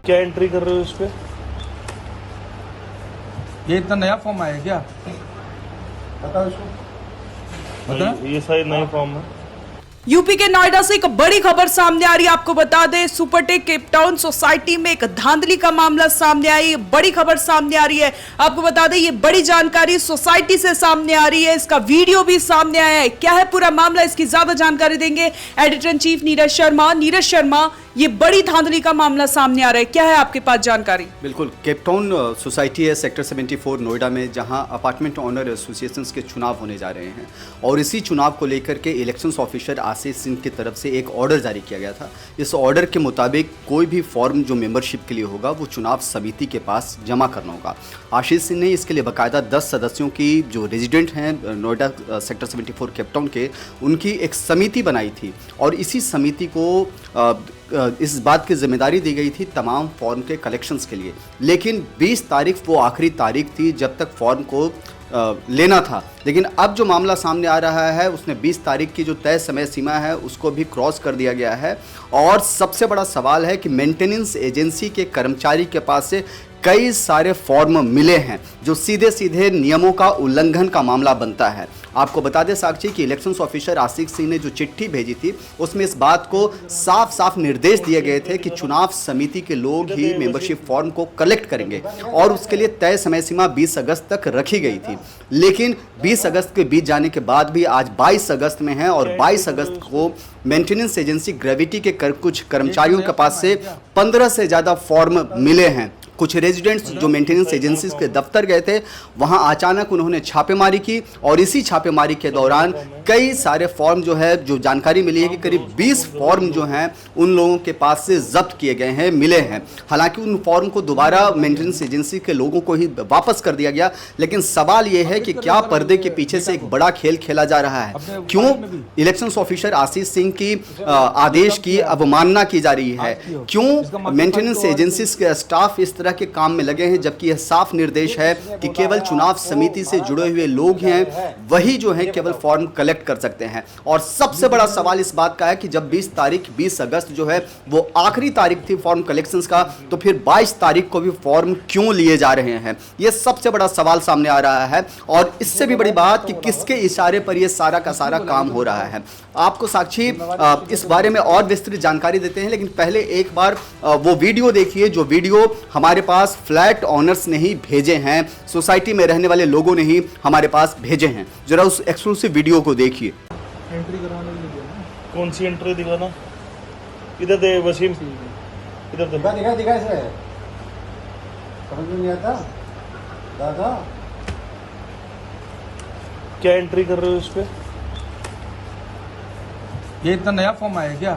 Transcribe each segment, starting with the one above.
क्या एंट्री कर रहे हो इस पे? ये इतना नया फॉर्म आया है क्या? बताओ इसको। बता। ये शायद नई फॉर्म है। यूपी के नोएडा से एक बड़ी खबर सामने आ रही है। आपको बता दें, सुपरटेक केप टाउन सोसाइटी में एक धांधली का मामला सामने आई। बड़ी खबर सामने आ रही है। आपको बता दें, ये बड़ी जानकारी सोसाइटी से सामने आ रही है। इसका वीडियो भी सामने आया है। क्या है पूरा मामला, इसकी ज्यादा जानकारी देंगे editor in chief Neeraj Sharma. Neeraj Sharma, ये बड़ी धांधली का मामला सामने आ रहा है, क्या है आपके पास जानकारी? बिल्कुल, केप टाउन सोसाइटी है सेक्टर 74 नोएडा में, जहां अपार्टमेंट ओनर एसोसिएशंस के चुनाव होने जा रहे हैं और इसी चुनाव को लेकर के इलेक्शंस ऑफिसर आशीष सिंह की तरफ से एक ऑर्डर जारी किया गया था। इस ऑर्डर के मुताबिक कोई भी फॉर्म जो मेंबरशिप के लिए होगा वो चुनाव समिति के पास जमा करना होगा। आशीष सिंह ने इसके लिए बाकायदा 10 सदस्यों की जो रेजिडेंट हैं नोएडा सेक्टर 74 केप टाउन के, उनकी एक समिति बनाई थी और इसी समिति को इस बात की जिम्मेदारी दी गई थी तमाम फॉर्म के कलेक्शंस के लिए। लेकिन 20 तारीख वो आखिरी तारीख थी जब तक फॉर्म को लेना था। लेकिन अब जो मामला सामने आ रहा है उसने 20 तारीख की जो तय समय सीमा है उसको भी क्रॉस कर दिया गया है। और सबसे बड़ा सवाल है कि मेंटेनेंस एजेंसी के कर्मचारी के पास से कई सारे फॉर्म मिले हैं जो सीधे सीधे नियमों का उल्लंघन का मामला बनता है। आपको बता दें साक्षी कि इलेक्शंस ऑफिसर आशीष सिंह ने जो चिट्ठी भेजी थी उसमें इस बात को साफ साफ निर्देश दिए गए थे कि चुनाव समिति के लोग ही मेंबरशिप फॉर्म को कलेक्ट करेंगे और उसके लिए तय समय सीमा 20 अगस्त तक रखी गई थी। लेकिन 20 अगस्त के बीत जाने के बाद भी आज 22 अगस्त में है और 22 अगस्त को मेंटेनेंस एजेंसी ग्रेविटी के कुछ कर्मचारियों के पास से 15 से ज़्यादा फॉर्म मिले हैं। कुछ रेजिडेंट्स जो मेंटेनेंस एजेंसीज के दफ्तर गए थे वहां अचानक उन्होंने छापेमारी की और इसी छापेमारी के दौरान कई सारे फॉर्म जो है, जो जानकारी मिली है कि करीब 20 फॉर्म जो हैं उन लोगों के पास से जब्त किए गए हैं, मिले हैं। हालांकि उन फॉर्म को दोबारा मेंटेनेंस एजेंसी के लोगों को ही वापस कर दिया गया। लेकिन सवाल ये है कि क्या पर्दे के पीछे से एक बड़ा खेल खेला जा रहा है? क्यों इलेक्शंस ऑफिसर आशीष सिंह की आदेश की अवमानना की जा रही है? क्यों मेंटेनेंस एजेंसीज के स्टाफ इस तरह के काम में लगे हैं, जबकि यह साफ निर्देश है कि केवल चुनाव समिति से जुड़े हुए लोग हैं वही जो हैं केवल फॉर्म कलेक्ट कर सकते हैं। और सबसे बड़ा सवाल इस बात का है कि जब 20 अगस्त जो है वो आखिरी तारीख थी फॉर्म कलेक्शंस का, तो फिर 22 तारीख को भी फॉर्म क्यों लिए जा रहे हैं? यह सबसे बड़ा सवाल सामने आ रहा है। और इससे भी बड़ी बात कि किसके इशारे पर यह सारा का सारा काम हो रहा है। आपको साक्षी इस बारे में और विस्तृत जानकारी देते हैं, लेकिन पहले एक बार वो वीडियो देखिए जो वीडियो हमारे पास फ्लैट ओनर्स ने ही भेजे हैं, सोसाइटी में रहने वाले लोगों ने ही हमारे पास भेजे हैं। जरा उस एक्सक्लूसिव वीडियो को देखिए। एंट्री कराने के लिए ना। कौन सी एंट्री दिखाना? इधर दे वसीम, इधर दे। दिखा इसे। समझ में नहीं आता दादा। क्या एंट्री कर रहे हो इस पे? ये इतना नया फॉर्म आया है क्या?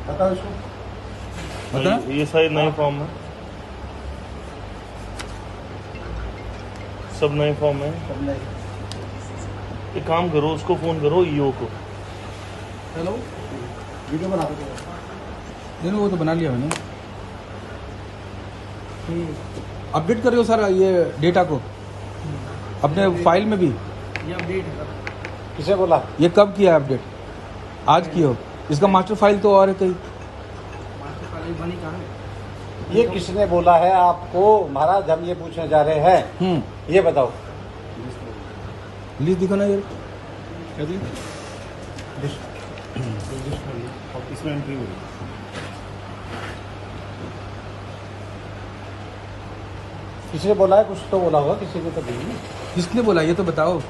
बताओ इसको। बता। ये शायद नई फॉर्म है। सब नए फॉर्म है। एक काम करो, उसको फोन करो ईओ को। हेलो, वीडियो बना नहीं वो तो बना लिया मैंने। अपडेट कर रहे हो सर ये डेटा को अपने फाइल में भी? ये अपडेट है। किसे बोला? ये कब किया है अपडेट? आज किया हो? इसका मास्टर फाइल तो और है कहीं। मास्टर फाइल बनी कहाँ है? ये किसने बोला है आपको महाराज? हम ये पूछने जा रहे हैं, ये बताओ। लिस्ट दिखाना यार। इसमें एंट्री हुई। किसने बोला है? कुछ तो बोला होगा किसी ने तो दी। किसने बोला ये तो बताओ।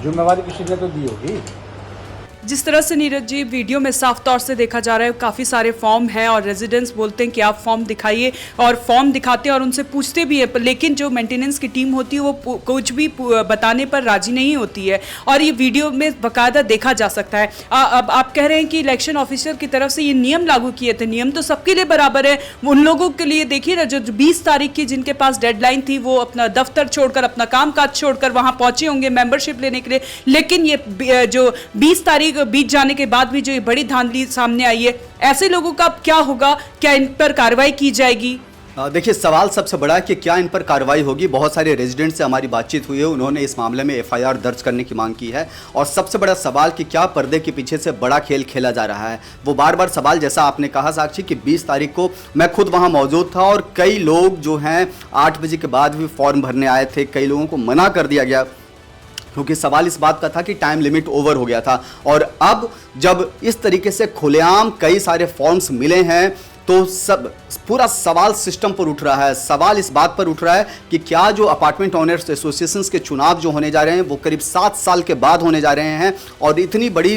जिम्मेवारी किसी ने तो दी होगी। जिस तरह से नीरज जी वीडियो में साफ तौर से देखा जा रहा है, काफ़ी सारे फॉर्म हैं और रेजिडेंट्स बोलते हैं कि आप फॉर्म दिखाइए और फॉर्म दिखाते हैं और उनसे पूछते भी है, लेकिन जो मेंटेनेंस की टीम होती है वो कुछ भी बताने पर राजी नहीं होती है और ये वीडियो में बाकायदा देखा जा सकता है। अब आप कह रहे हैं कि इलेक्शन ऑफिसर की तरफ से ये नियम लागू किए थे। नियम तो सबके लिए बराबर है। उन लोगों के लिए देखिए ना जो 20 तारीख की जिनके पास डेडलाइन थी वो अपना दफ्तर छोड़कर, अपना काम काज छोड़कर वहाँ पहुंचे होंगे मेंबरशिप लेने के लिए। लेकिन ये जो 20 तारीख बीत जाने के बाद भी जो ये बड़ी धांधली सामने आई है, ऐसे लोगों का अब क्या होगा? क्या इन पर कार्रवाई की जाएगी? देखिए, सवाल सबसे बड़ा है कि क्या इन पर कार्रवाई होगी। बहुत सारे रेजिडेंट से हमारी बातचीत हुई है, उन्होंने इस मामले में एफआईआर दर्ज करने की मांग की है। और सबसे बड़ा सवाल कि क्या पर्दे के पीछे से बड़ा खेल खेला जा रहा है। वो बार बार सवाल, जैसा आपने कहा साक्षी, कि 20 तारीख को मैं खुद वहाँ मौजूद था और कई लोग जो हैं 8 बजे के बाद भी फॉर्म भरने आए थे। कई लोगों को मना कर दिया गया क्योंकि सवाल इस बात का था कि टाइम लिमिट ओवर हो गया था। और अब जब इस तरीके से खुलेआम कई सारे फॉर्म्स मिले हैं तो सब पूरा सवाल सिस्टम पर उठ रहा है। सवाल इस बात पर उठ रहा है कि क्या जो अपार्टमेंट ओनर्स एसोसिएशंस के चुनाव जो होने जा रहे हैं वो करीब 7 साल के बाद होने जा रहे हैं, और इतनी बड़ी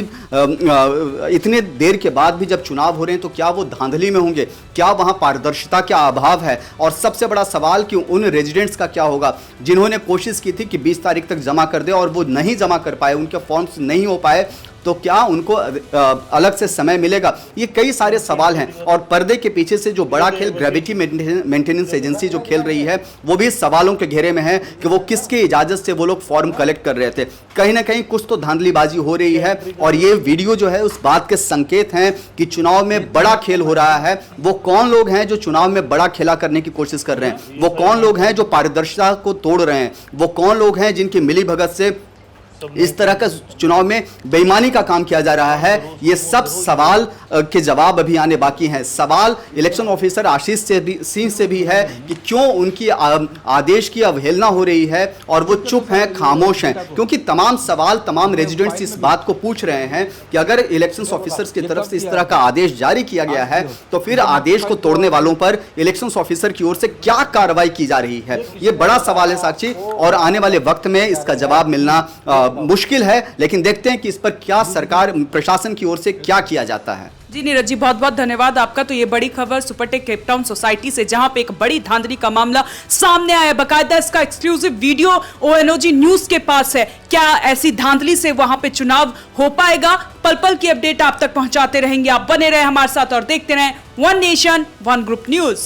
इतने देर के बाद भी जब चुनाव हो रहे हैं तो क्या वो धांधली में होंगे, क्या वहाँ पारदर्शिता का अभाव है। और सबसे बड़ा सवाल कि उन रेजिडेंट्स का क्या होगा जिन्होंने कोशिश की थी कि 20 तारीख तक जमा कर दे और वो नहीं जमा कर पाए, उनके फॉर्म्स नहीं हो पाए, तो क्या उनको अलग से समय मिलेगा। ये कई सारे सवाल हैं। और पर्दे के पीछे से जो बड़ा खेल ग्रेविटी मेंटेनेंस एजेंसी जो खेल रही है वो भी सवालों के घेरे में है कि वो किसके इजाजत से वो लोग फॉर्म कलेक्ट कर रहे थे। कहीं ना कहीं कुछ तो धांधलीबाजी हो रही है और ये वीडियो जो है उस बात के संकेत हैं कि चुनाव में बड़ा खेल हो रहा है। वो कौन लोग हैं जो चुनाव में बड़ा खेला करने की कोशिश कर रहे हैं, वो कौन लोग हैं जो पारदर्शिता को तोड़ रहे हैं, वो कौन लोग हैं जिनकी मिलीभगत से इस तरह का चुनाव में बेईमानी का काम किया जा रहा है। ये सब सवाल के जवाब अभी आने बाकी हैं। सवाल इलेक्शन ऑफिसर आशीष सिंह से भी है कि क्यों उनकी आदेश की अवहेलना हो रही है और वो चुप हैं, खामोश हैं, क्योंकि तमाम सवाल तमाम रेजिडेंट्स इस बात को पूछ रहे हैं कि अगर इलेक्शन ऑफिसर्स की तरफ से इस तरह का आदेश जारी किया गया है तो फिर आदेश को तोड़ने वालों पर इलेक्शन ऑफिसर की ओर से क्या कार्रवाई की जा रही है। ये बड़ा सवाल है साक्षी, और आने वाले वक्त में इसका जवाब मिलना मुश्किल है। लेकिन देखते हैं कि इस पर क्या सरकार प्रशासन की ओर से क्या किया जाता है। जी नीरज जी, बहुत बहुत धन्यवाद आपका। तो ये बड़ी खबर सुपरटेक केप टाउन सोसाइटी से, जहां पे एक बड़ी धांधली का मामला सामने आया। बकायदा इसका एक्सक्लूसिव वीडियो ONOG न्यूज के पास है। क्या ऐसी धांधली से वहां पे चुनाव हो पाएगा? पल पल की अपडेट आप तक पहुंचाते रहेंगे। आप बने रहे हमारे साथ और देखते रहें one nation one group news.